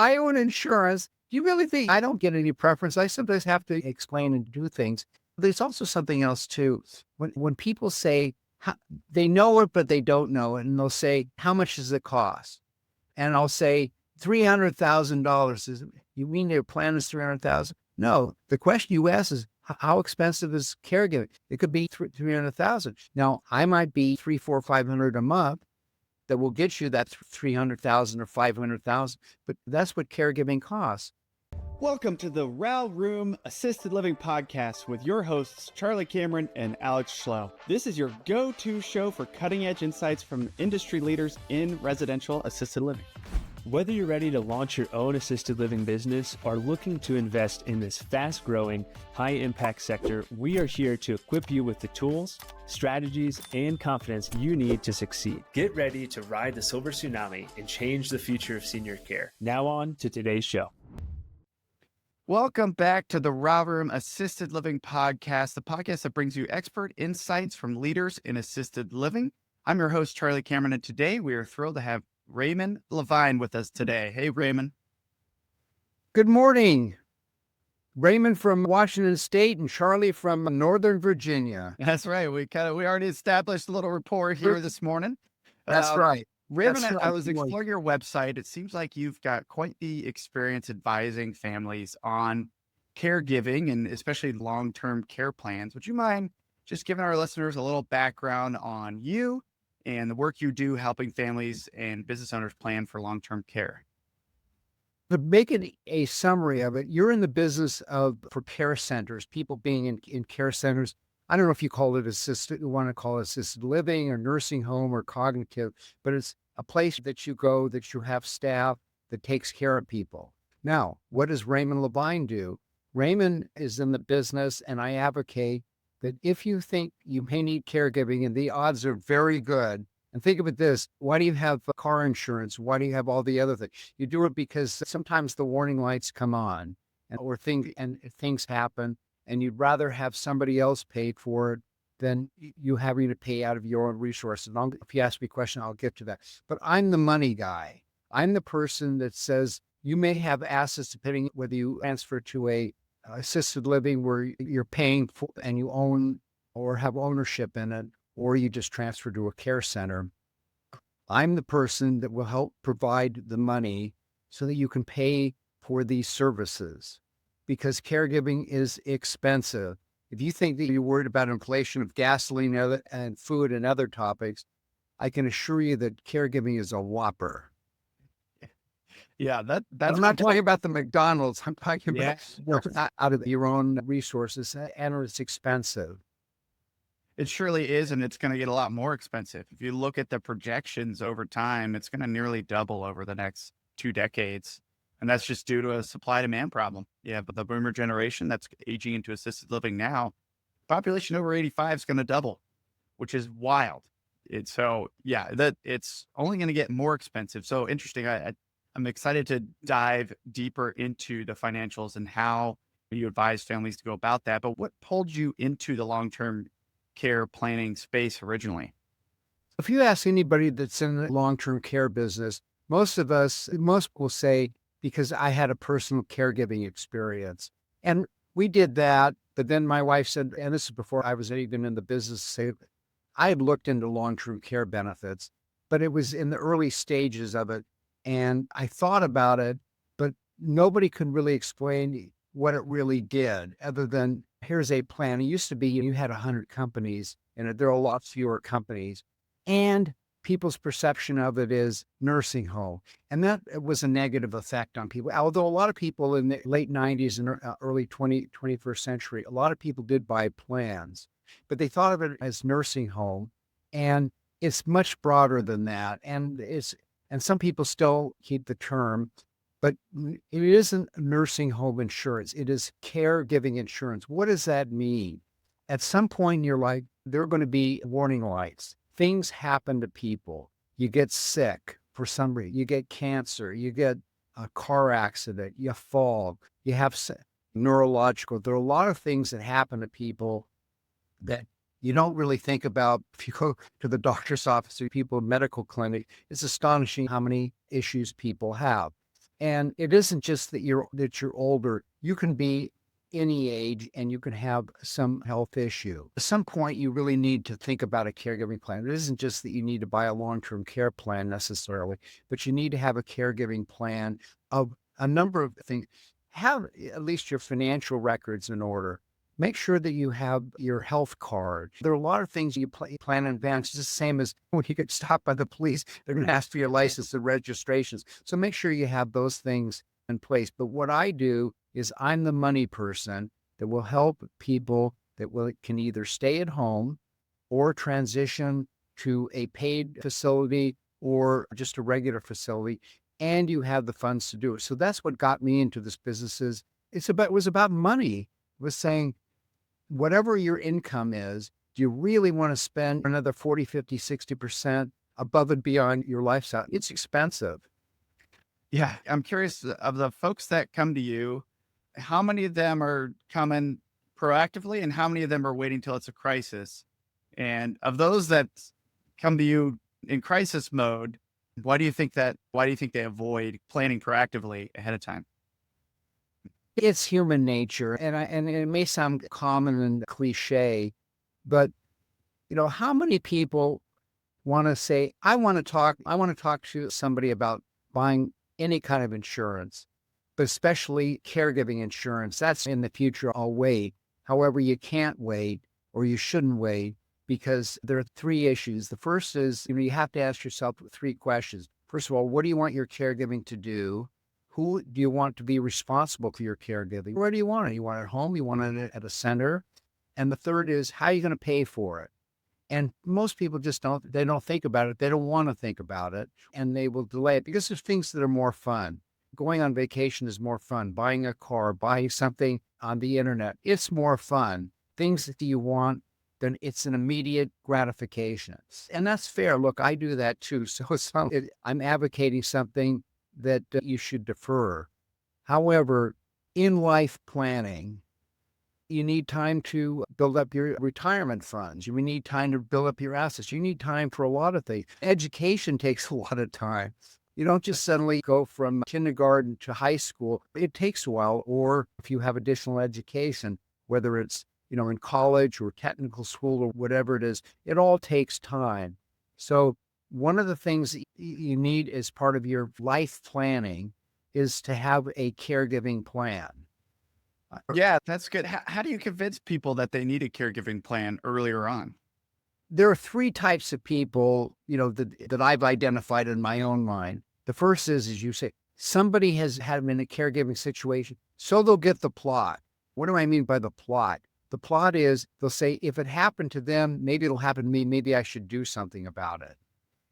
I own insurance. Do you really think I don't get any preference? I sometimes have to explain and do things. There's also something else too. When people say they know it, but they don't know it, and they'll say, "How much does it cost?" And I'll say, $300,000. You mean their plan is 300,000? No, the question you ask is, how expensive is caregiving? It could be 300,000. Now, I might be 3, 4, 500 a month that will get you that 300,000 or 500,000, but that's what caregiving costs. Welcome to the Row Room Assisted Living Podcast with your hosts, Charlie Cameron and Alex Schlow. This is your go-to show for cutting-edge insights from industry leaders in residential assisted living. Whether you're ready to launch your own assisted living business or looking to invest in this fast-growing, high-impact sector, we are here to equip you with the tools, strategies, and confidence you need to succeed. Get ready to ride the silver tsunami and change the future of senior care. Now on to today's show. Welcome back to the Row Room Assisted Living Podcast, the podcast that brings you expert insights from leaders in assisted living. I'm your host, Charlie Cameron, and today we are thrilled to have Raymond Levine with us today. Hey, Raymond. Good morning. Raymond from Washington State and Charlie from Northern Virginia. That's right. We already established a little rapport here this morning. That's right. Raymond, That's right. I was exploring your website. It seems like you've got quite the experience advising families on caregiving and especially long-term care plans. Would you mind just giving our listeners a little background on you and the work you do helping families and business owners plan for long-term care? To make it a summary of it, you're in the business of for care centers, people being in care centers. I don't know if you call it you want to call it assisted living or nursing home or cognitive, but it's a place that you go, that you have staff that takes care of people. Now, what does Raymond Levine do? Raymond is in the business, and I advocate that if you think you may need caregiving, and the odds are very good, and think of it this, why do you have car insurance? Why do you have all the other things? You do it because sometimes the warning lights come on or things happen, and you'd rather have somebody else paid for it than you having to pay out of your own resources. And if you ask me a question, I'll get to that. But I'm the money guy. I'm the person that says you may have assets depending whether you transfer to a assisted living where you're paying for and you own or have ownership in it, or you just transfer to a care center. I'm the person that will help provide the money so that you can pay for these services, because caregiving is expensive. If you think that you're worried about inflation of gasoline and food and other topics, I can assure you that caregiving is a whopper. Yeah, that's I'm not talking about the McDonald's. I'm talking about out of your own resources, and it's expensive. It surely is, and it's going to get a lot more expensive. If you look at the projections over time, it's going to nearly double over the next 2 decades. And that's just due to a supply-demand problem. Yeah, but the boomer generation that's aging into assisted living now, population over 85 is going to double, which is wild. It's only going to get more expensive. So interesting. I'm excited to dive deeper into the financials and how you advise families to go about that. But what pulled you into the long-term care planning space originally? If you ask anybody that's in the long-term care business, most will say, because I had a personal caregiving experience. And we did that. But then my wife said, and this is before I was even in the business, I had looked into long-term care benefits, but it was in the early stages of it. And I thought about it, but nobody could really explain what it really did other than here's a plan. It used to be you had 100 companies and there are a lot fewer companies. And people's perception of it is nursing home. And that was a negative effect on people. Although a lot of people in the late 90s and early 21st century, a lot of people did buy plans, but they thought of it as nursing home. And it's much broader than that. And some people still keep the term, but it isn't nursing home insurance. It is caregiving insurance. What does that mean? At some point in your life, there are going to be warning lights. Things happen to people. You get sick for some reason. You get cancer. You get a car accident. You fall. You have neurological. There are a lot of things that happen to people that you don't really think about. If you go to the doctor's office or people in medical clinic, it's astonishing how many issues people have. And it isn't just that you're older. You can be any age and you can have some health issue. At some point, you really need to think about a caregiving plan. It isn't just that you need to buy a long-term care plan necessarily, but you need to have a caregiving plan of a number of things. Have at least your financial records in order. Make sure that you have your health card. There are a lot of things you plan in advance. It's the same as when you get stopped by the police, they're going to ask for your license and registrations. So make sure you have those things in place. But what I do is I'm the money person that will help people can either stay at home or transition to a paid facility or just a regular facility, and you have the funds to do it. So that's what got me into this business. It was about money. It was saying, whatever your income is, do you really want to spend another 40, 50, 60% above and beyond your lifestyle? It's expensive. Yeah. I'm curious of the folks that come to you, how many of them are coming proactively and how many of them are waiting till it's a crisis? And of those that come to you in crisis mode, why do you think they avoid planning proactively ahead of time? It's human nature. And it may sound common and cliche, but how many people want to say, I want to talk to somebody about buying any kind of insurance, but especially caregiving insurance. That's in the future. I'll wait. However, you can't wait or you shouldn't wait because there are three issues. The first is, you have to ask yourself three questions. First of all, what do you want your caregiving to do? Who do you want to be responsible for your caregiving? Where do you want it? You want it at home? You want it at a center? And the third is, how are you going to pay for it? And most people just don't think about it. They don't want to think about it, and they will delay it because there's things that are more fun. Going on vacation is more fun. Buying a car, buying something on the internet, it's more fun. Things that you want, then it's an immediate gratification. And that's fair. Look, I do that too. So I'm advocating something that you should defer. However, in life planning, you need time to build up your retirement funds. You need time to build up your assets. You need time for a lot of things. Education takes a lot of time. You don't just suddenly go from kindergarten to high school. It takes a while. Or if you have additional education, whether it's, in college or technical school or whatever it is, it all takes time. So one of the things that you need as part of your life planning is to have a caregiving plan. Yeah, that's good. How do you convince people that they need a caregiving plan earlier on? There are three types of people, that I've identified in my own mind. The first is, as you say, somebody has had them in a caregiving situation, so they'll get the plot. What do I mean by the plot? The plot is they'll say, if it happened to them, maybe it'll happen to me. Maybe I should do something about it.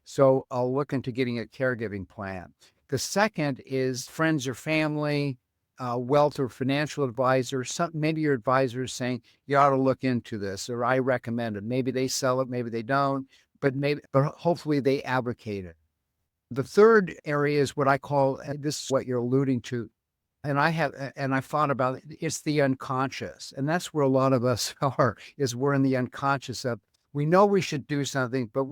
So I'll look into getting a caregiving plan. The second is friends or family, wealth or financial advisor. Maybe your advisor is saying, you ought to look into this, or I recommend it. Maybe they sell it, maybe they don't, but hopefully they advocate it. The third area is what I call, this is what you're alluding to, and I thought about it, it's the unconscious. And that's where a lot of us we're in the unconscious of, we know we should do something, but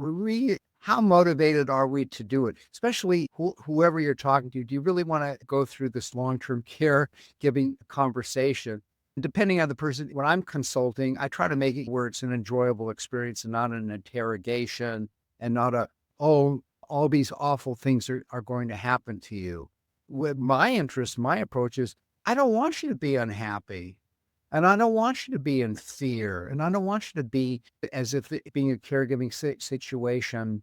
how motivated are we to do it? Especially whoever you're talking to, do you really want to go through this long-term care giving conversation? Depending on the person, when I'm consulting, I try to make it where it's an enjoyable experience and not an interrogation and not all these awful things are going to happen to you. With my interest, my approach is, I don't want you to be unhappy. And I don't want you to be in fear. And I don't want you to be as if being a caregiving situation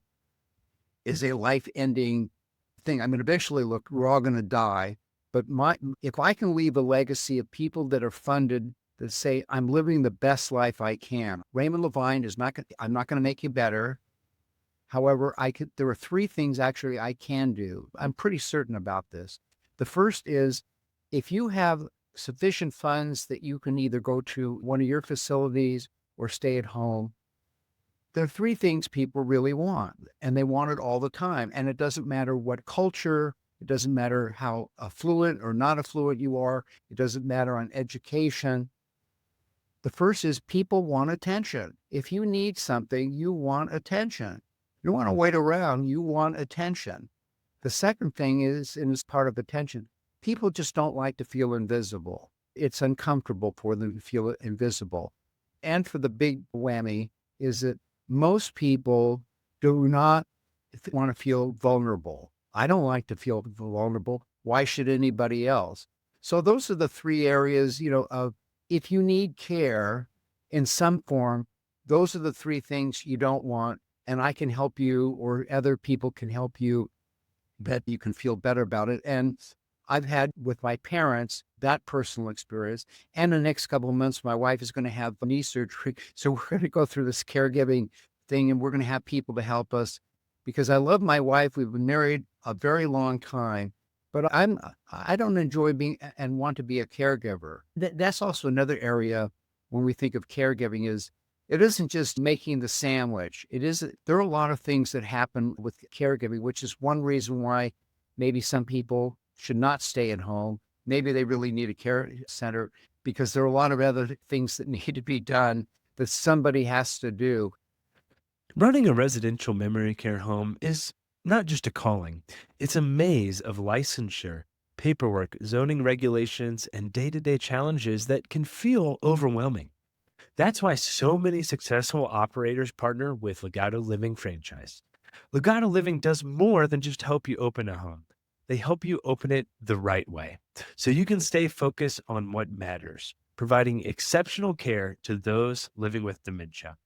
is a life-ending thing. I mean, eventually, look, we're all going to die. But if I can leave a legacy of people that are funded that say, I'm living the best life I can. Raymond Levine I'm not going to make you better. However, there are three things actually I can do. I'm pretty certain about this. The first is, if you have sufficient funds that you can either go to one of your facilities or stay at home, there are three things people really want, and they want it all the time. And it doesn't matter what culture, it doesn't matter how affluent or not affluent you are, it doesn't matter on education. The first is, people want attention. If you need something, you want attention. You don't want to wait around, you want attention. The second thing is, and it's part of attention, people just don't like to feel invisible. It's uncomfortable for them to feel invisible. And for the big whammy is that most people do not want to feel vulnerable. I don't like to feel vulnerable. Why should anybody else? So those are the three areas, of if you need care in some form, those are the three things you don't want. And I can help you, or other people can help you, that you can feel better about it. And I've had with my parents that personal experience. And the next couple of months, my wife is going to have knee surgery. So we're going to go through this caregiving thing, and we're going to have people to help us because I love my wife. We've been married a very long time, but I don't enjoy being and want to be a caregiver. That's also another area when we think of caregiving is it isn't just making the sandwich. There are a lot of things that happen with caregiving, which is one reason why maybe some people should not stay at home. Maybe they really need a care center because there are a lot of other things that need to be done that somebody has to do. Running a residential memory care home is not just a calling, it's a maze of licensure, paperwork, zoning regulations, and day to day challenges that can feel overwhelming. That's why so many successful operators partner with Legato Living Franchise. Legato Living does more than just help you open a home. They help you open it the right way so you can stay focused on what matters, providing exceptional care to those living with dementia.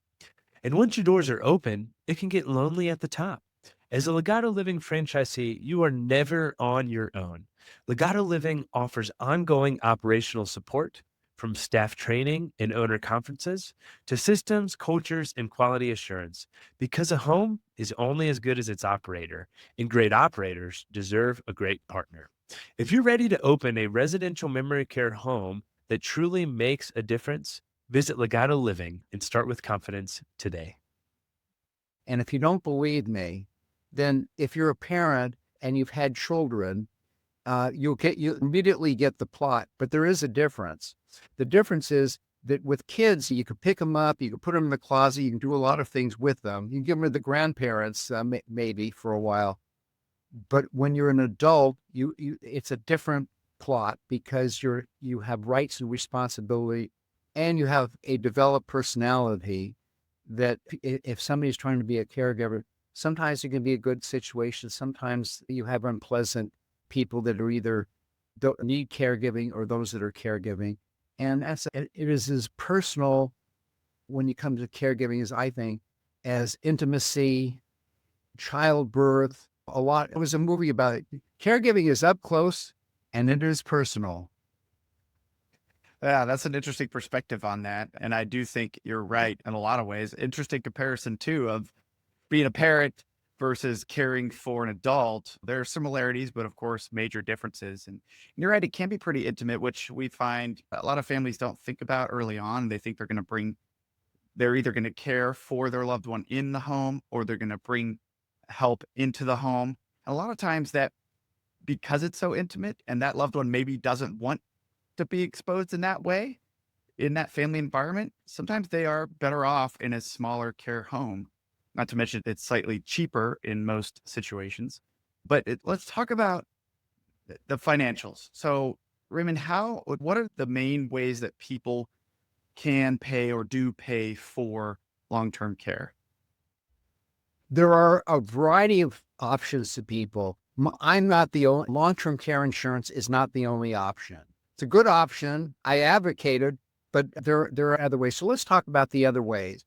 And once your doors are open, it can get lonely at the top. As a Legato Living franchisee, you are never on your own. Legato Living offers ongoing operational support from staff training and owner conferences to systems, cultures, and quality assurance because a home is only as good as its operator, and great operators deserve a great partner. If you're ready to open a residential memory care home that truly makes a difference, visit Legato Living and start with confidence today. And if you don't believe me, then if you're a parent and you've had children, you immediately get the plot, but there is a difference. The difference is that with kids, you can pick them up, you can put them in the closet, you can do a lot of things with them. You can give them to the grandparents, maybe for a while. But when you're an adult, it's a different plot because you have rights and responsibility, and you have a developed personality that if somebody's trying to be a caregiver, sometimes it can be a good situation. Sometimes you have unpleasant people that are either don't need caregiving or those that are caregiving. And it is as personal when you come to caregiving as I think as intimacy, childbirth, a lot. It was a movie about it. Caregiving is up close and it is personal. Yeah, that's an interesting perspective on that. And I do think you're right in a lot of ways. Interesting comparison, too, of being a parent versus caring for an adult. There are similarities, but of course, major differences. And you're right, it can be pretty intimate, which we find a lot of families don't think about early on. They think they're either going to care for their loved one in the home or they're going to bring help into the home. And a lot of times that because it's so intimate and that loved one maybe doesn't want to be exposed in that way, in that family environment, sometimes they are better off in a smaller care home. Not to mention it's slightly cheaper in most situations. But let's talk about the financials. So, Raymond, what are the main ways that people can pay or do pay for long-term care? There are a variety of options to people. I'm not the only, long-term care insurance is not the only option. It's a good option. I advocated, but there are other ways. So let's talk about the other ways.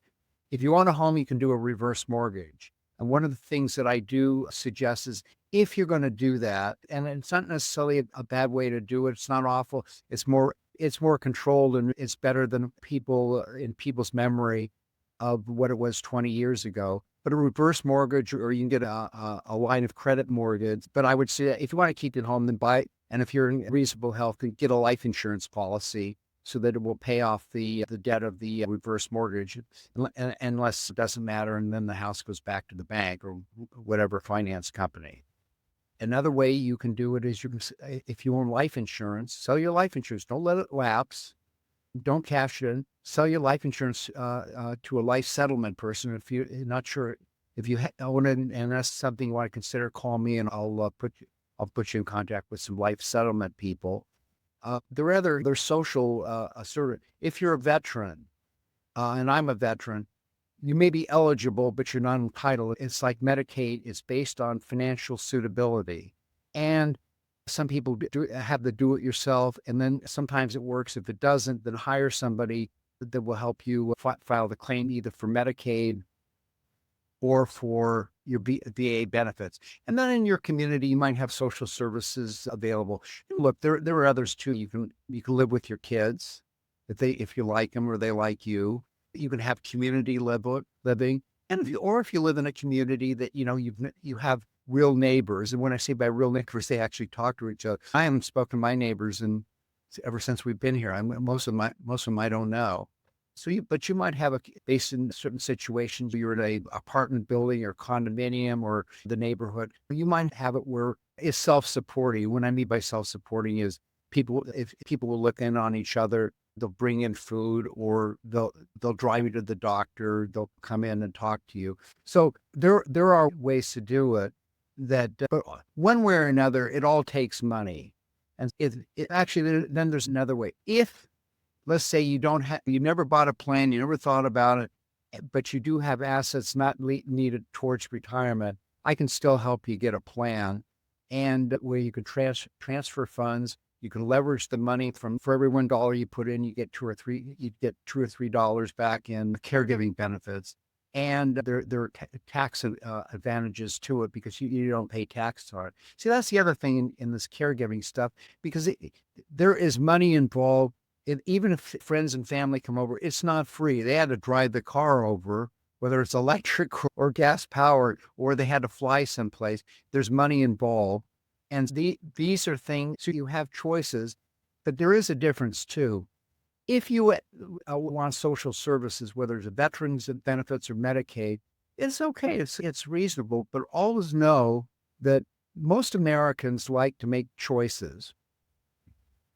If you own a home, you can do a reverse mortgage. And one of the things that I do suggest is if you're going to do that, and it's not necessarily a bad way to do it, it's not awful. It's more controlled and it's better than people's memory of what it was 20 years ago. But a reverse mortgage, or you can get a line of credit mortgage. But I would say that if you want to keep it home, then buy it. And if you're in reasonable health, get a life insurance policy so that it will pay off the debt of the reverse mortgage, unless it doesn't matter, and then the house goes back to the bank or whatever finance company. Another way you can do it is if you own life insurance, sell your life insurance. Don't let it lapse. Don't cash it in. Sell your life insurance to a life settlement person if you're not sure If you want to, and that's something you want to consider, call me and I'll put you in contact with some life settlement people. There's social sort of, if you're a veteran, and I'm a veteran, you may be eligible, but you're not entitled. It's like Medicaid is based on financial suitability. And some people have the do it yourself. And then sometimes it works. If it doesn't, then hire somebody that will help you file the claim either for Medicaid or for your VA benefits. And then in your community, you might have social services available. Look, there are others too. You can live with your kids if you like them or they like you. You can have community living, and if you live in a community that you have real neighbors. And when I say by real neighbors, they actually talk to each other. I haven't spoken to my neighbors ever since we've been here. Most of them I don't know. But you might have based in certain situations, you're in a apartment building or condominium or the neighborhood. You might have it where it's self-supporting. What I mean by self-supporting is if people will look in on each other, they'll bring in food or they'll drive you to the doctor. They'll come in and talk to you. So there are ways to do it but one way or another, it all takes money. And then there's another way. If, let's say you never bought a plan, you never thought about it, but you do have assets not needed towards retirement, I can still help you get a plan and where you can transfer funds. You can leverage the money for every $1 you put in, you get $2 or $3 back in caregiving benefits. And there are tax advantages to it because you don't pay tax on it. See, that's the other thing in this caregiving stuff, because there is money involved. Even if friends and family come over, it's not free. They had to drive the car over, whether it's electric or gas powered, or they had to fly someplace. There's money involved. And these are things, so you have choices, but there is a difference too. If you want social services, whether it's veterans benefits or Medicaid, it's okay. It's reasonable, but always know that most Americans like to make choices.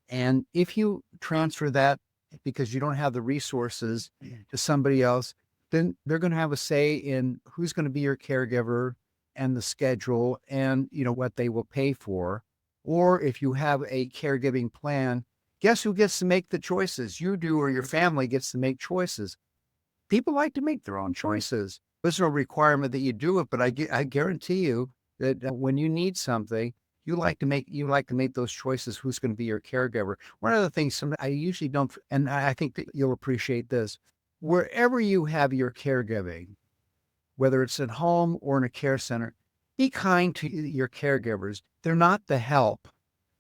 And if you transfer that because you don't have the resources to somebody else, then they're going to have a say in who's going to be your caregiver and the schedule and what they will pay for. Or if you have a caregiving plan, guess who gets to make the choices? You do, or your family gets to make choices. People like to make their own choices. There's no requirement that you do it, but I guarantee you that when you need something, you like to make those choices. Who's going to be your caregiver? One of the things I usually don't, and I think that you'll appreciate this, wherever you have your caregiving, whether it's at home or in a care center, be kind to your caregivers. They're not the help.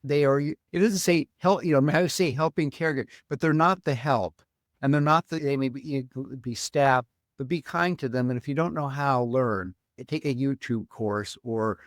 It doesn't say help, I say helping caregiver, but they're not the help. And they may be staff, but be kind to them. And if you don't know how, learn. Take a YouTube course or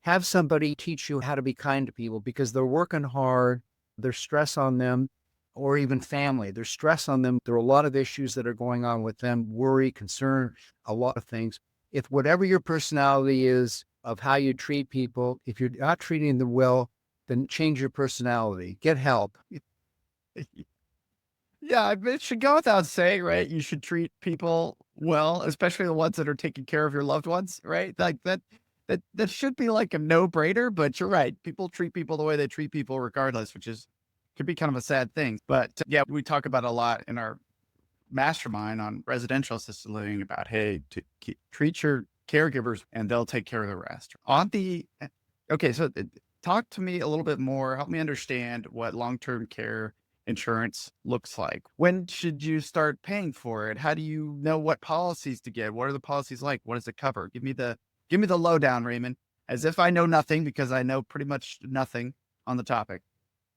have somebody teach you how to be kind to people, because they're working hard, there's stress on them, or even family. There's stress on them. There are a lot of issues that are going on with them, worry, concern, a lot of things. If whatever your personality is of how you treat people, if you're not treating them well, then change your personality, get help. Yeah, it should go without saying, right? You should treat people well, especially the ones that are taking care of your loved ones, right? Like that should be like a no-brainer, but you're right. People treat people the way they treat people regardless, which could be kind of a sad thing. But yeah, we talk about a lot in our mastermind on residential assisted living about, hey, treat your caregivers and they'll take care of the rest. Okay, so talk to me a little bit more. Help me understand what long-term care insurance looks like. When should you start paying for it? How do you know what policies to get? What are the policies like? What does it cover? Give me the lowdown, Raymond, as if I know nothing, because I know pretty much nothing on the topic.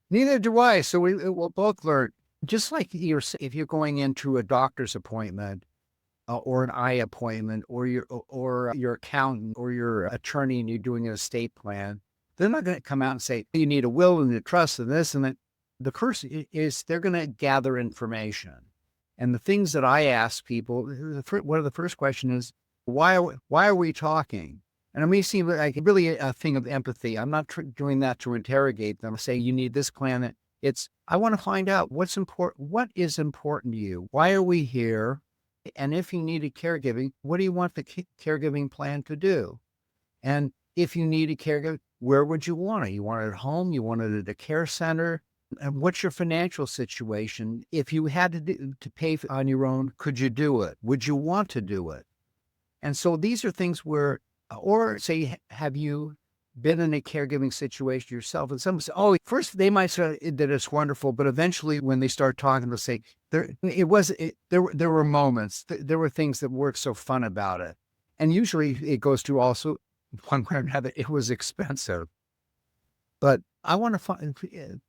Neither do I. So we'll both learn. Just like if you're going into a doctor's appointment or an eye appointment, or your accountant or your attorney, and you're doing an estate plan, they're not going to come out and say, you need a will and a trust and this and that. The first is they're going to gather information. And the things that I ask people, one of the first questions is, why are we talking? And it may seem like really a thing of empathy. I'm not doing that to interrogate them, say you need this plan. I want to find out what is important to you. Why are we here? And if you needed caregiving, what do you want the caregiving plan to do? And if you need a caregiver, where would you want it? You want it at home? You want it at a care center? And what's your financial situation? If you had to pay on your own, could you do it? Would you want to do it? And so these are things where, or say, have you been in a caregiving situation yourself? And some say, oh, first they might say that it's wonderful, but eventually when they start talking, they'll say, there were moments, there were things that weren't so fun about it. And usually it goes to also one way or another, it was expensive. But I want to find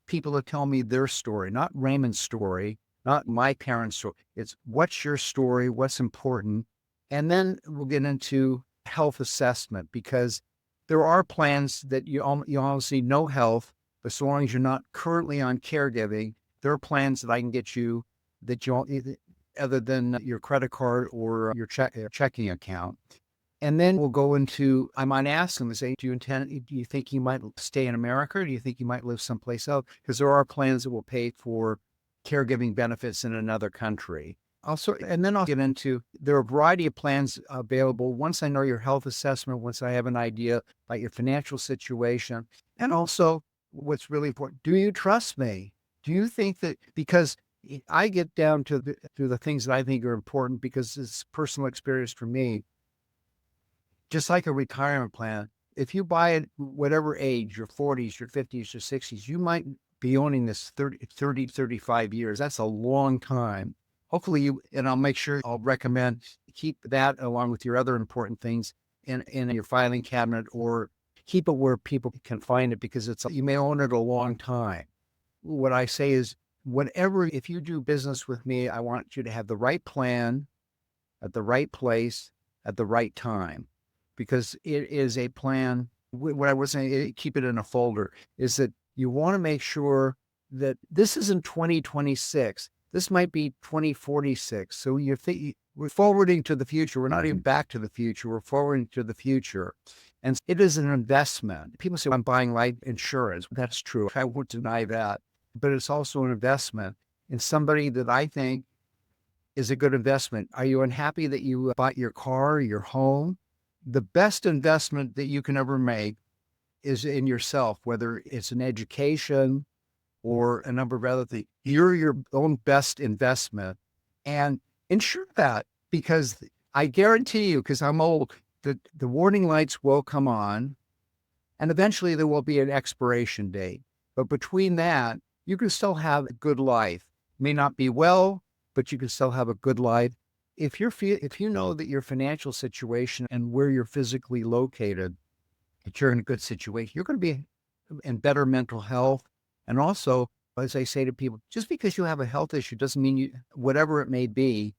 people to tell me their story, not Raymond's story, not my parents' story. It's what's your story, what's important. And then we'll get into health assessment, because there are plans that you honestly no health, but so long as you're not currently on caregiving, there are plans that I can get you that other than your credit card or your checking account. And then we'll go into, I might ask them and say, do you think you might stay in America, or do you think you might live someplace else? Because there are plans that will pay for caregiving benefits in another country. And then I'll get into, there are a variety of plans available. Once I know your health assessment, once I have an idea about your financial situation, and also what's really important, do you trust me? Do you think that, because I get down to the things that I think are important, because it's personal experience for me. Just like a retirement plan, if you buy it whatever age, your 40s, your 50s, your 60s, you might be owning this 30, 35 years. That's a long time. Hopefully and I'll make sure I'll recommend keep that along with your other important things in your filing cabinet, or keep it where people can find it, because you may own it a long time. What I say is, if you do business with me, I want you to have the right plan at the right place at the right time. Because it is a plan. What I was saying, keep it in a folder, is that you want to make sure that this isn't 2026. This might be 2046. So we're forwarding to the future. We're not even back to the future. We're forwarding to the future. And it is an investment. People say, I'm buying life insurance. That's true. I won't deny that. But it's also an investment in somebody that I think is a good investment. Are you unhappy that you bought your car, your home? The best investment that you can ever make is in yourself, whether it's an education or a number of other things. You're your own best investment, and ensure that, because I guarantee you, because I'm old, that the warning lights will come on, and eventually there will be an expiration date. But between that, you can still have a good life. May not be well, but you can still have a good life. If you know that your financial situation and where you're physically located, that you're in a good situation, you're going to be in better mental health. And also, as I say to people, just because you have a health issue doesn't mean whatever it may be,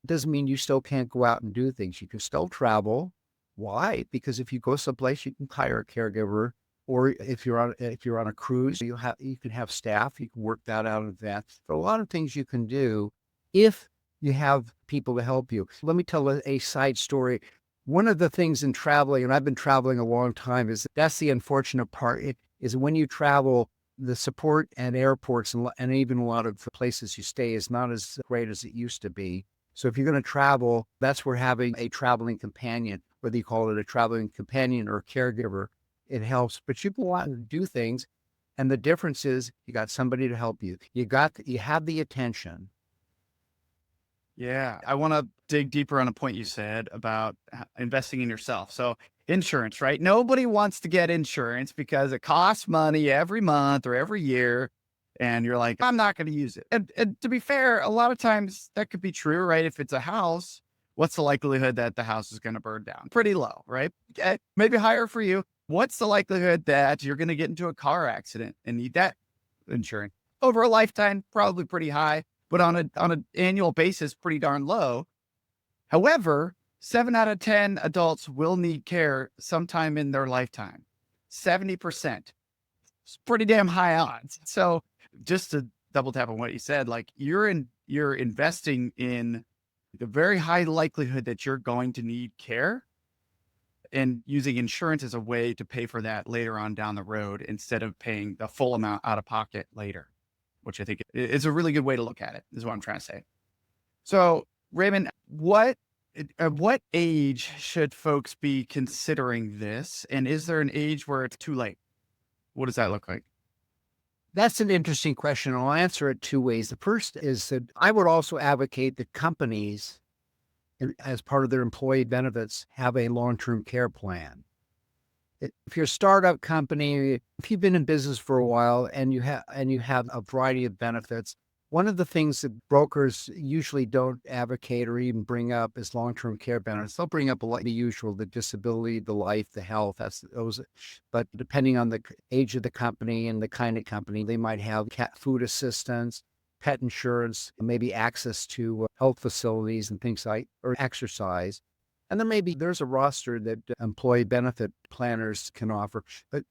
doesn't mean you still can't go out and do things. You can still travel. Why? Because if you go someplace, you can hire a caregiver, or if you're on a cruise, you can have staff. You can work that out in advance. There are a lot of things you can do if you have people to help you. Let me tell a side story. One of the things in traveling, and I've been traveling a long time, is that's the unfortunate part, is when you travel, the support at airports and even a lot of places you stay is not as great as it used to be. So if you're going to travel, that's where having a traveling companion, whether you call it a traveling companion or a caregiver, it helps. But you go out and do things, and the difference is you got somebody to help you. You have the attention. Yeah, I want to dig deeper on a point you said about investing in yourself. So insurance, right? Nobody wants to get insurance because it costs money every month or every year. And you're like, I'm not going to use it. And to be fair, a lot of times that could be true, right? If it's a house, what's the likelihood that the house is going to burn down? Pretty low, right? Okay, maybe higher for you. What's the likelihood that you're going to get into a car accident and need that insurance? Over a lifetime, probably pretty high, but on an annual basis, pretty darn low. However, 7 out of 10 adults will need care sometime in their lifetime. 70%. It's pretty damn high odds. So just to double tap on what you said, like you're investing in the very high likelihood that you're going to need care, and using insurance as a way to pay for that later on down the road instead of paying the full amount out of pocket later, which I think is a really good way to look at it, is what I'm trying to say. So Raymond, at what age should folks be considering this? And is there an age where it's too late? What does that look like? That's an interesting question. I'll answer it two ways. The first is that I would also advocate that companies, as part of their employee benefits, have a long-term care plan. If you're a startup company, if you've been in business for a while and you have a variety of benefits, one of the things that brokers usually don't advocate or even bring up is long-term care benefits. They'll bring up the usual, the disability, the life, the health. That's those. But depending on the age of the company and the kind of company, they might have food assistance, pet insurance, maybe access to health facilities and things like, or exercise. And then maybe there's a roster that employee benefit planners can offer, but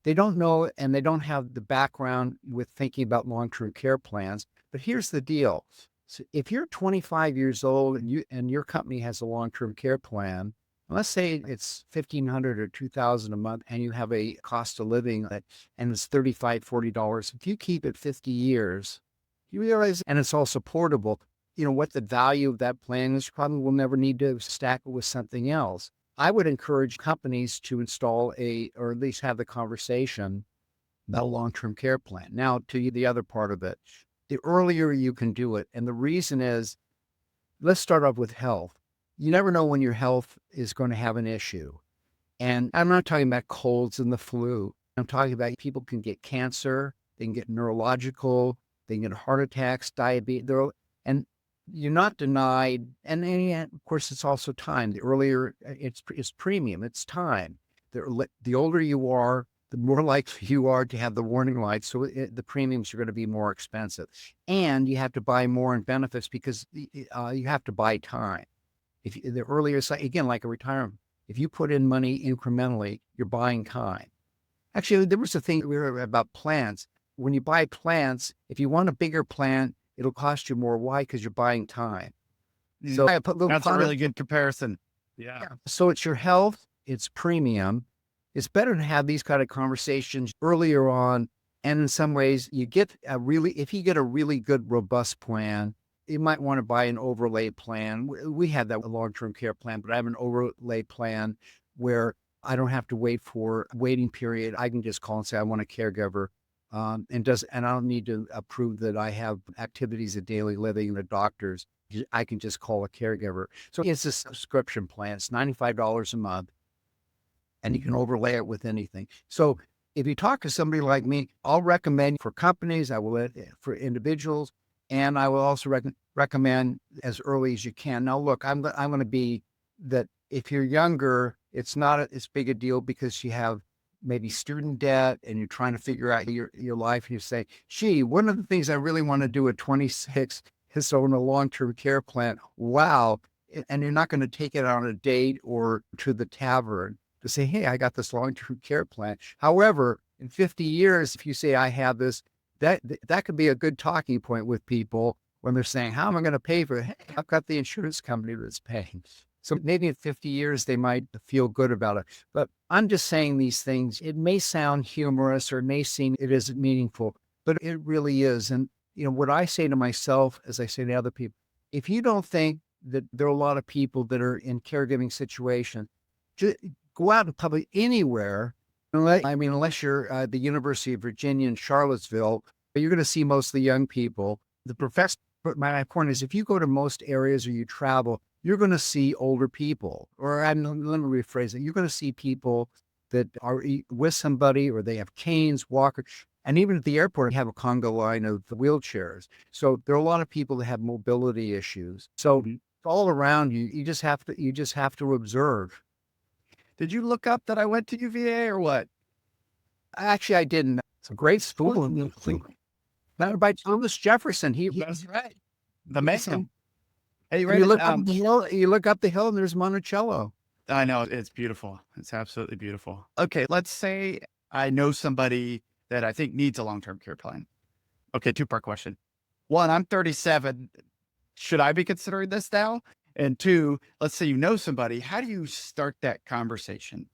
they don't know and they don't have the background with thinking about long-term care plans. But here's the deal. So if you're 25 years old and your company has a long-term care plan, let's say it's $1,500 or $2,000 a month and you have a cost of living and it's $35, $40. If you keep it 50 years, you realize, and it's all supportable, what the value of that plan is. Probably will never need to stack it with something else. I would encourage companies to install or at least have the conversation about a long-term care plan. Now, to the other part of it, the earlier you can do it. And the reason is, let's start off with health. You never know when your health is going to have an issue. And I'm not talking about colds and the flu. I'm talking about people can get cancer, they can get neurological, they can get heart attacks, diabetes, and you're not denied. And of course, it's also time. The earlier it's premium, it's time. The older you are, the more likely you are to have the warning lights. So the premiums are going to be more expensive. And you have to buy more in benefits because you have to buy time. If the earlier, again, like a retirement, if you put in money incrementally, you're buying time. Actually, there was a thing about plants. When you buy plants, if you want a bigger plant, it'll cost you more. Why? Because you're buying time. So I put That's a really good comparison. Yeah. So it's your health, it's premium. It's better to have these kind of conversations earlier on. And in some ways, if you get a really good, robust plan, you might want to buy an overlay plan. We have that long-term care plan, but I have an overlay plan where I don't have to wait for a waiting period. I can just call and say, I want a caregiver. And I don't need to prove that I have activities of daily living in the doctors. I can just call a caregiver. So it's a subscription plan. It's $95 a month, and you can overlay it with anything. So if you talk to somebody like me, I'll recommend for companies, I will for individuals, and I will also recommend as early as you can. Now, look, I'm going to be that if you're younger, it's not as big a deal because you have maybe student debt and you're trying to figure out your life, and you say, gee, one of the things I really want to do at 26 is own a long-term care plan. Wow. And you're not going to take it on a date or to the tavern to say, hey, I got this long-term care plan. However, in 50 years, if you say I have this, that could be a good talking point with people when they're saying, how am I going to pay for it? Hey, I've got the insurance company that's paying. So maybe in 50 years, they might feel good about it. But I'm just saying these things. It may sound humorous or it may seem it isn't meaningful, but it really is. And, what I say to myself, as I say to other people, if you don't think that there are a lot of people that are in caregiving situations, just go out in public anywhere. Unless you're at the University of Virginia in Charlottesville, you're going to see mostly young people. My point is, if you go to most areas or you travel, you're going to see older people, let me rephrase it. You're going to see people that are with somebody or they have canes, walkers, and even at the airport, you have a Congo line of wheelchairs. So there are a lot of people that have mobility issues. So all around you, you just have to observe. Did you look up that I went to UVA or what? Actually, I didn't. It's a great school. Founded by Thomas Jefferson. That's right. The man. Hey, you look up the hill and there's Monticello. I know. It's beautiful. It's absolutely beautiful. Okay. Let's say I know somebody that I think needs a long-term care plan. Okay. Two-part question. One, I'm 37. Should I be considering this now? And two, let's say you know somebody. How do you start that conversation?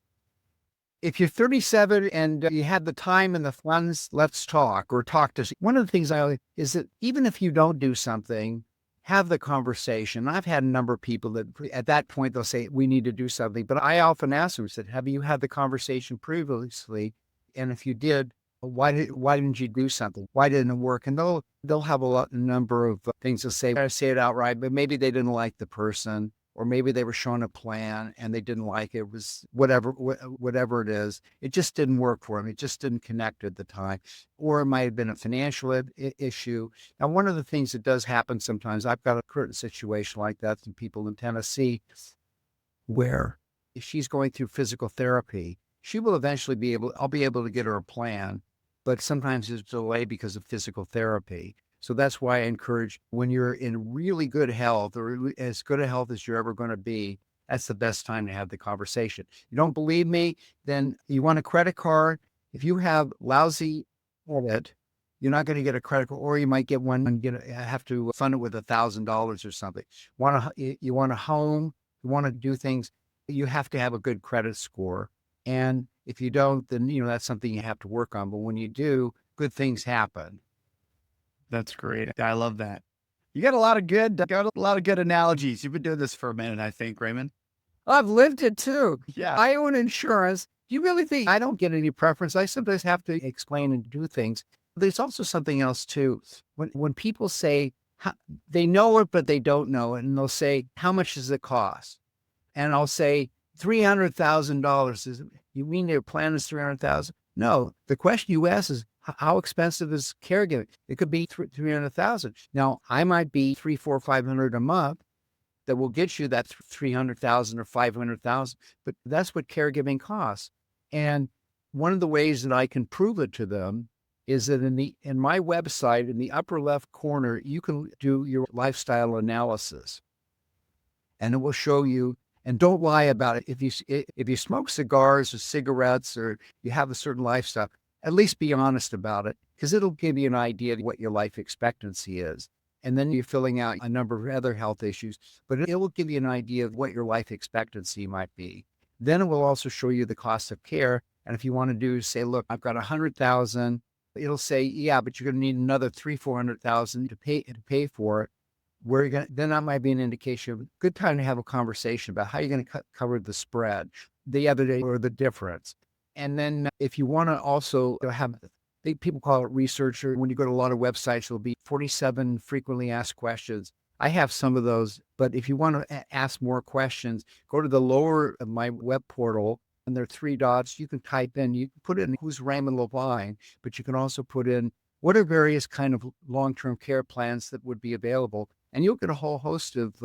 If you're 37 and you had the time and the funds, let's talk or talk to. One of the things is that even if you don't do something, have the conversation. I've had a number of people that at that point, they'll say, we need to do something. But I often ask them, I said, have you had the conversation previously? And if you did, why didn't you do something? Why didn't it work? And they'll have a number of things to say. I say it outright, but maybe they didn't like the person, or maybe they were shown a plan and they didn't like it. It was whatever it is. It just didn't work for them. It just didn't connect at the time, or it might have been a financial issue. Now, one of the things that does happen sometimes, I've got a current situation like that, some people in Tennessee, where if she's going through physical therapy, she will eventually I'll be able to get her a plan, but sometimes there's a delay because of physical therapy. So that's why I encourage, when you're in really good health, or as good a health as you're ever going to be, that's the best time to have the conversation. You don't believe me? Then you want a credit card. If you have lousy credit, you're not going to get a credit card, or you might get one and have to fund it with $1,000 or something. You want a home, you want to do things, you have to have a good credit score. And if you don't, then, that's something you have to work on. But when you do, good things happen. That's great. I love that. You got a lot of good analogies. You've been doing this for a minute, I think, Raymond. I've lived it too. Yeah. I own insurance. You really think I don't get any preference? I sometimes have to explain and do things. There's also something else too. When people say they know it, but they don't know it, and they'll say, how much does it cost? And I'll say, $300,000. You mean their plan is $300,000? No, the question you ask is, how expensive is caregiving? It could be $300,000. Now, I might be $300, $400, $500 a month that will get you that $300,000 or $500,000, but that's what caregiving costs. And one of the ways that I can prove it to them is that in my website, in the upper left corner, you can do your lifestyle analysis, and it will show you. And don't lie about it. If you smoke cigars or cigarettes, or you have a certain lifestyle, at least be honest about it, because it'll give you an idea of what your life expectancy is. And then you're filling out a number of other health issues, but it will give you an idea of what your life expectancy might be. Then it will also show you the cost of care. And if you want to say, look, I've got 100,000, it'll say, yeah, but you're going to need another 400,000 to pay for it. Then that might be an indication of a good time to have a conversation about how you're going to cover the spread, the other day, or the difference. And then if you want to also have, people call it research, or when you go to a lot of websites, there'll be 47 frequently asked questions. I have some of those, but if you want to ask more questions, go to the lower of my web portal, and there are 3 dots. You can type in, you can put in who's Raymond Levine, but you can also put in what are various kind of long-term care plans that would be available. And you'll get a whole host of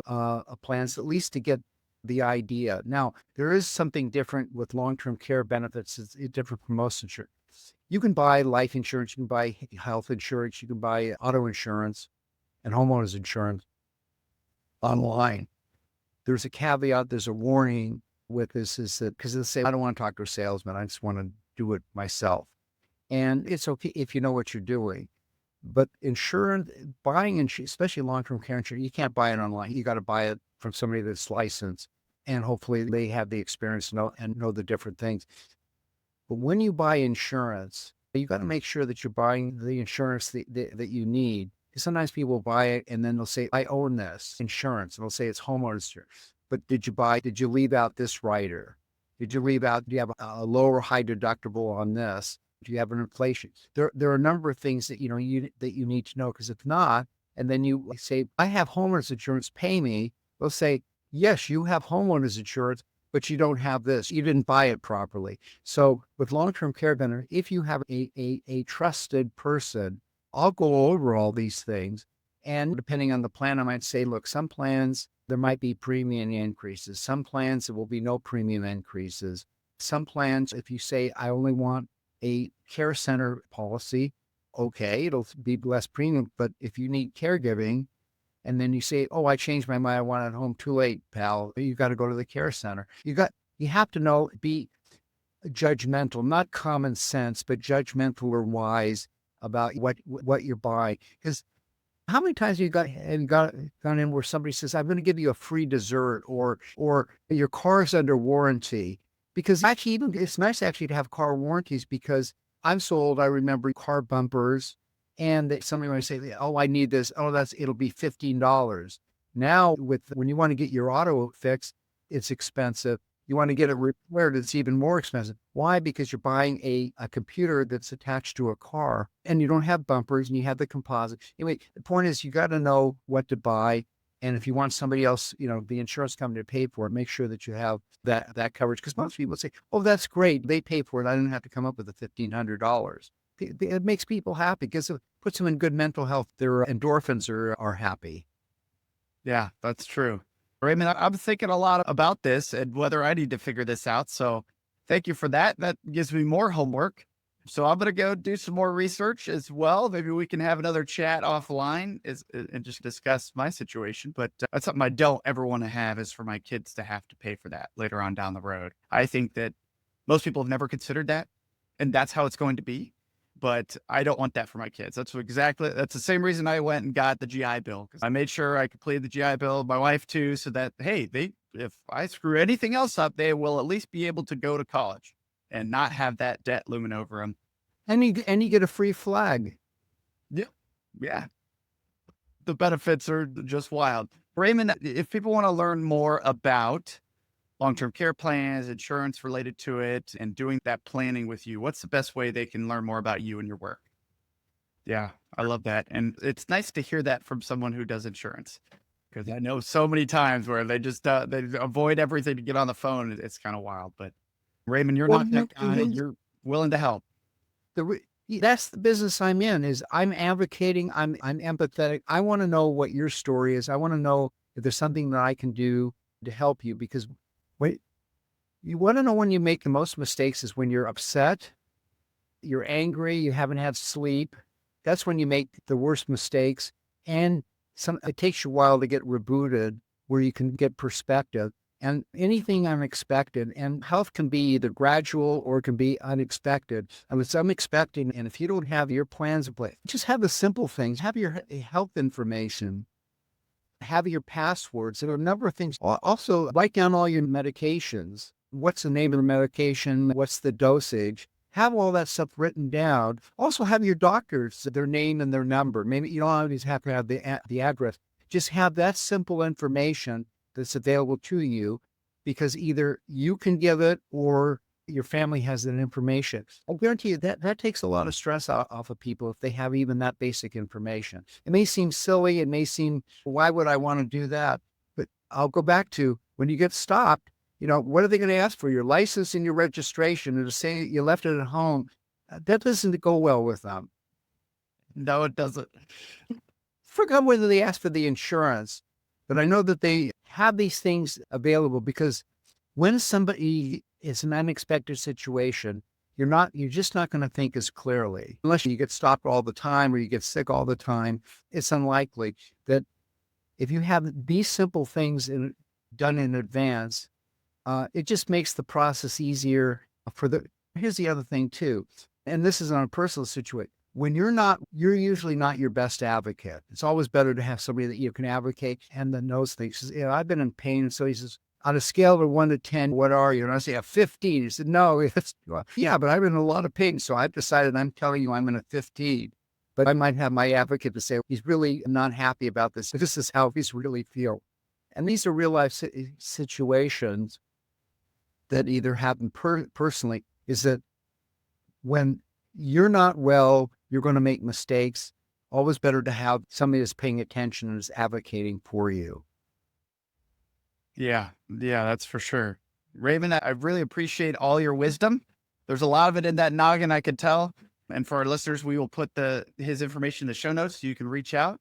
plans, at least to get the idea. Now, there is something different with long-term care benefits. It's different from most insurance. You can buy life insurance, you can buy health insurance, you can buy auto insurance and homeowners insurance online. There's a caveat, there's a warning with this, is that because they'll say, I don't want to talk to a salesman, I just want to do it myself. And it's okay if you know what you're doing. But insurance, especially long-term care insurance, you can't buy it online. You got to buy it from somebody that's licensed, and hopefully they have the experience and know the different things. But when you buy insurance, you got to make sure that you're buying the insurance that you need. Sometimes people buy it and then they'll say, I own this insurance. And they'll say it's homeowners insurance. But did you leave out this rider? Do you have a low or high deductible on this? Do you have an inflation? There are a number of things that you need to know, because if not, and then you say, I have homeowners insurance, pay me. They'll say, yes, you have homeowners insurance, but you don't have this. You didn't buy it properly. So with long-term care benefit, if you have a trusted person, I'll go over all these things. And depending on the plan, I might say, look, some plans, there might be premium increases. Some plans, there will be no premium increases. Some plans, if you say, I only want a care center policy, okay, it'll be less premium. But if you need caregiving, and then you say, oh, I changed my mind, I want it home, too late, pal, you got to go to the care center. You have to be judgmental, not common sense, but judgmental or wise about what you're buying. Because how many times have you gone in where somebody says, I'm going to give you a free dessert, or your car's under warranty? Because actually, it's nice actually to have car warranties, because I'm so old, I remember car bumpers And somebody might say, oh, I need this. Oh, it'll be $15. Now when you want to get your auto fixed, it's expensive. You want to get it repaired, it's even more expensive. Why? Because you're buying a computer that's attached to a car and you don't have bumpers and you have the composite. Anyway, the point is you got to know what to buy. And if you want somebody else, the insurance company to pay for it, make sure that you have that coverage. Because most people say, oh, that's great. They pay for it. I didn't have to come up with the $1,500. It makes people happy because it puts them in good mental health. Their endorphins are happy. Yeah, that's true. Raymond, I'm thinking a lot about this and whether I need to figure this out. So thank you for that. That gives me more homework. So I'm going to go do some more research as well. Maybe we can have another chat offline and just discuss my situation. But that's something I don't ever want to have, is for my kids to have to pay for that later on down the road. I think that most people have never considered that, and that's how it's going to be. But I don't want that for my kids. That's the same reason I went and got the GI Bill, because I made sure I completed the GI Bill, my wife too, so that, hey, if I screw anything else up, they will at least be able to go to college and not have that debt looming over them. And you get a free flag. Yeah. The benefits are just wild. Raymond, if people want to learn more about long-term care plans, insurance related to it, and doing that planning with you, what's the best way they can learn more about you and your work? Yeah, I love that. And it's nice to hear that from someone who does insurance, because I know so many times where they just they avoid everything to get on the phone. It's kind of wild. But Raymond, you're not that guy. You're willing to help. That's the business I'm in. Is I'm advocating. I'm empathetic. I want to know what your story is. I want to know if there's something that I can do to help you, because you want to know when you make the most mistakes is when you're upset, you're angry, you haven't had sleep. That's when you make the worst mistakes. And it takes you a while to get rebooted, where you can get perspective. And anything unexpected, and health can be either gradual or it can be unexpected. And it's unexpected, and if you don't have your plans in place, just have the simple things. Have your health information. Have your passwords. There are a number of things. Also, write down all your medications. What's the name of the medication? What's the dosage? Have all that stuff written down. Also, have your doctors, their name and their number. Maybe you don't always have to have the address. Just have that simple information that's available to you, because either you can give it or your family has that information. I guarantee you that takes a lot of stress off of people if they have even that basic information. It may seem silly. It may seem, why would I want to do that? But I'll go back to, when you get stopped, what are they going to ask for? Your license and your registration, and to say you left it at home. That doesn't go well with them. No, it doesn't. Forget whether they ask for the insurance, but I know that they have these things available, because when somebody is an unexpected situation, you're just not going to think as clearly. Unless you get stopped all the time or you get sick all the time, it's unlikely that if you have these simple things done in advance, it just makes the process easier. Here's the other thing too, and this is on a personal situation. When you're usually not your best advocate. It's always better to have somebody that you can advocate and that knows things. He says, I've been in pain. So he says, on a scale of 1 to 10, what are you? And I say, a 15. He said, no, yeah, but I've been in a lot of pain. So I've decided I'm telling you I'm in a 15. But I might have my advocate to say, he's really not happy about this. This is how he's really feel. And these are real life situations that either happen personally, is that when you're not well, you're going to make mistakes. Always better to have somebody that's paying attention and is advocating for you. Yeah, that's for sure. Raymond, I really appreciate all your wisdom. There's a lot of it in that noggin, I could tell. And for our listeners, we will put his information in the show notes so you can reach out.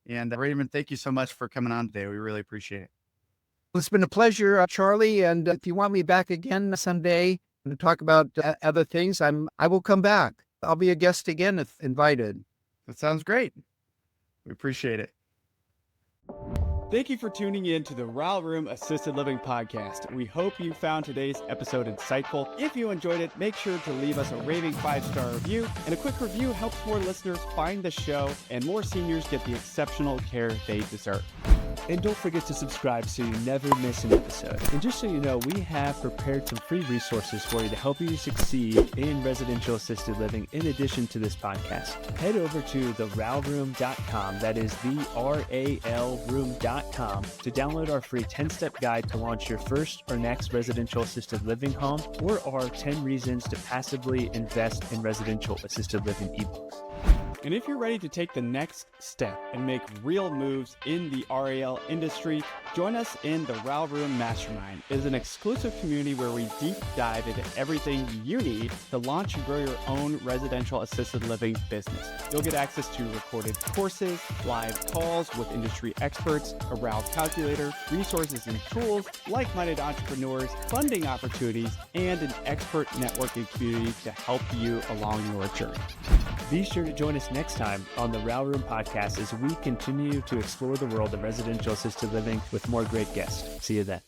And Raymond, thank you so much for coming on today. We really appreciate it. It's been a pleasure, Charlie. And if you want me back again someday to talk about other things, I will come back. I'll be a guest again if invited. That sounds great. We appreciate it. Thank you for tuning in to the Raw Room Assisted Living Podcast. We hope you found today's episode insightful. If you enjoyed it, make sure to leave us a raving 5-star review. And a quick review helps more listeners find the show and more seniors get the exceptional care they deserve. And don't forget to subscribe so you never miss an episode. And just so you know, we have prepared some free resources for you to help you succeed in residential assisted living in addition to this podcast. Head over to theralroom.com, that is theralroom.com, to download our free 10-step guide to launch your first or next residential assisted living home, or our 10 reasons to passively invest in residential assisted living ebooks. And if you're ready to take the next step and make real moves in the RAL industry, join us in the RAL Room Mastermind. It is an exclusive community where we deep dive into everything you need to launch and grow your own residential assisted living business. You'll get access to recorded courses, live calls with industry experts, a RAL calculator, resources and tools, like-minded entrepreneurs, funding opportunities, and an expert networking community to help you along your journey. Be sure to join us next time on the RAL Room podcast as we continue to explore the world of residential assisted living with more great guests. See you then.